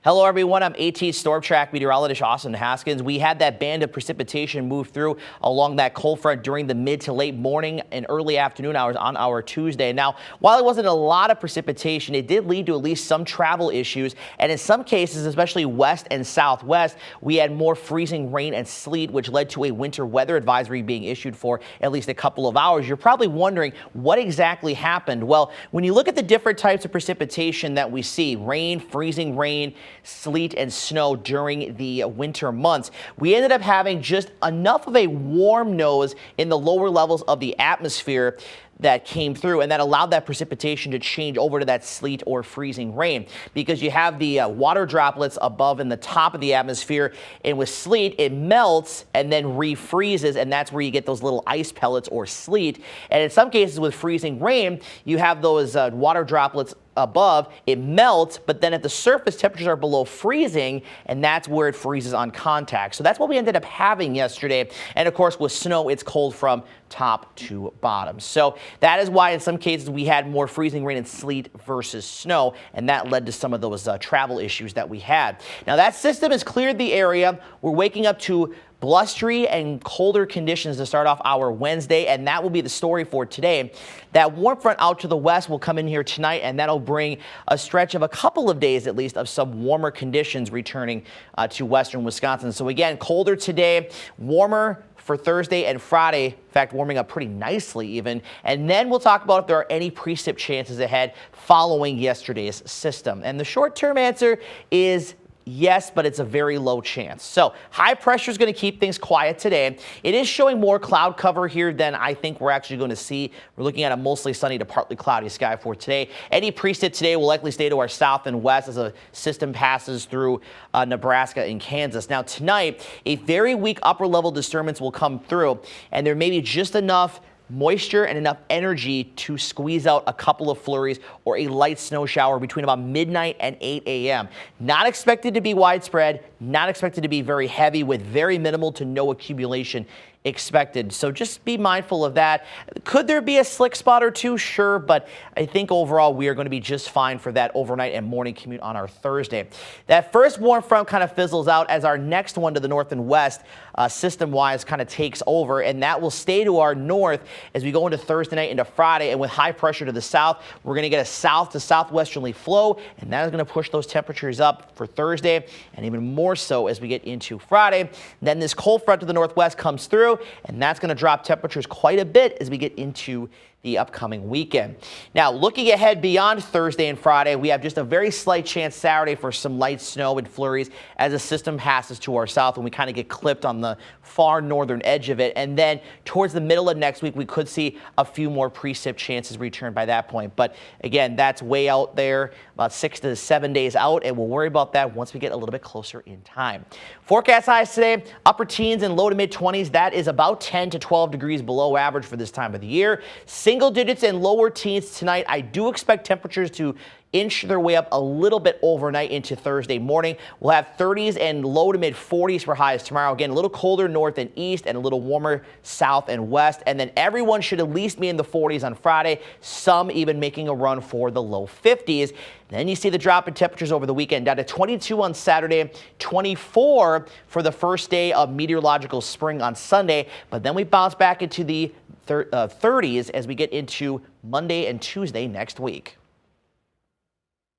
Hello, everyone. I'm AT Storm Track meteorologist Austin Haskins. We had that band of precipitation move through along that cold front during the mid to late morning and early afternoon hours on our Tuesday. Now, while it wasn't a lot of precipitation, it did lead to at least some travel issues. And in some cases, especially west and southwest, we had more freezing rain and sleet, which led to a winter weather advisory being issued for at least a couple of hours. You're probably wondering what exactly happened. Well, when you look at the different types of precipitation that we see, rain, freezing rain, sleet and snow during the winter months, we ended up having just enough of a warm nose in the lower levels of the atmosphere that came through, and that allowed that precipitation to change over to that sleet or freezing rain, because you have the water droplets above in the top of the atmosphere, and with sleet it melts and then refreezes, and that's where you get those little ice pellets or sleet. And in some cases with freezing rain, you have those water droplets above, it melts, but then at the surface temperatures are below freezing, and that's where it freezes on contact. So that's what we ended up having yesterday. And of course with snow, it's cold from top to bottom. So that is why in some cases we had more freezing rain and sleet versus snow, and that led to some of those travel issues that we had. Now that system has cleared the area. We're waking up to blustery and colder conditions to start off our Wednesday, and that will be the story for today. That warm front out to the west will come in here tonight, and that'll bring a stretch of a couple of days at least of some warmer conditions returning to western Wisconsin. So again, colder today, warmer for Thursday and Friday, in fact, warming up pretty nicely even. And then we'll talk about if there are any precip chances ahead following yesterday's system. And the short-term answer is yes, but it's a very low chance. So high pressure is going to keep things quiet today. It is showing more cloud cover here than I think we're actually going to see. We're looking at a mostly sunny to partly cloudy sky for today. Any precip today will likely stay to our south and west as a system passes through Nebraska and Kansas. Now tonight, a very weak upper level disturbance will come through, and there may be just enough moisture and enough energy to squeeze out a couple of flurries or a light snow shower between about midnight and 8 a.m. Not expected to be widespread, not expected to be very heavy, with very minimal to no accumulation expected. So just be mindful of that. Could there be a slick spot or two? Sure, but I think overall we are going to be just fine for that overnight and morning commute on our Thursday. That first warm front kind of fizzles out as our next one to the north and west system-wise kind of takes over, and that will stay to our north as we go into Thursday night into Friday. And with high pressure to the south, we're going to get a south to southwesterly flow, and that is going to push those temperatures up for Thursday and even more so as we get into Friday. Then this cold front to the northwest comes through, and that's going to drop temperatures quite a bit as we get into the upcoming weekend. Now, looking ahead beyond Thursday and Friday, we have just a very slight chance Saturday for some light snow and flurries as the system passes to our south and we kind of get clipped on the far northern edge of it. And then towards the middle of next week, we could see a few more precip chances return by that point. But again, that's way out there, about 6 to 7 days out, and we'll worry about that once we get a little bit closer in time. Forecast highs today, upper teens and low to mid 20s. That is about 10 to 12 degrees below average for this time of the year. Single digits and lower teens tonight. I do expect temperatures to inch their way up a little bit overnight into Thursday morning. We'll have 30s and low to mid 40s for highs tomorrow. Again, a little colder north and east and a little warmer south and west. And then everyone should at least be in the 40s on Friday, some even making a run for the low 50s. Then you see the drop in temperatures over the weekend, down to 22 on Saturday, 24 for the first day of meteorological spring on Sunday. But then we bounce back into the 30s as we get into Monday and Tuesday next week.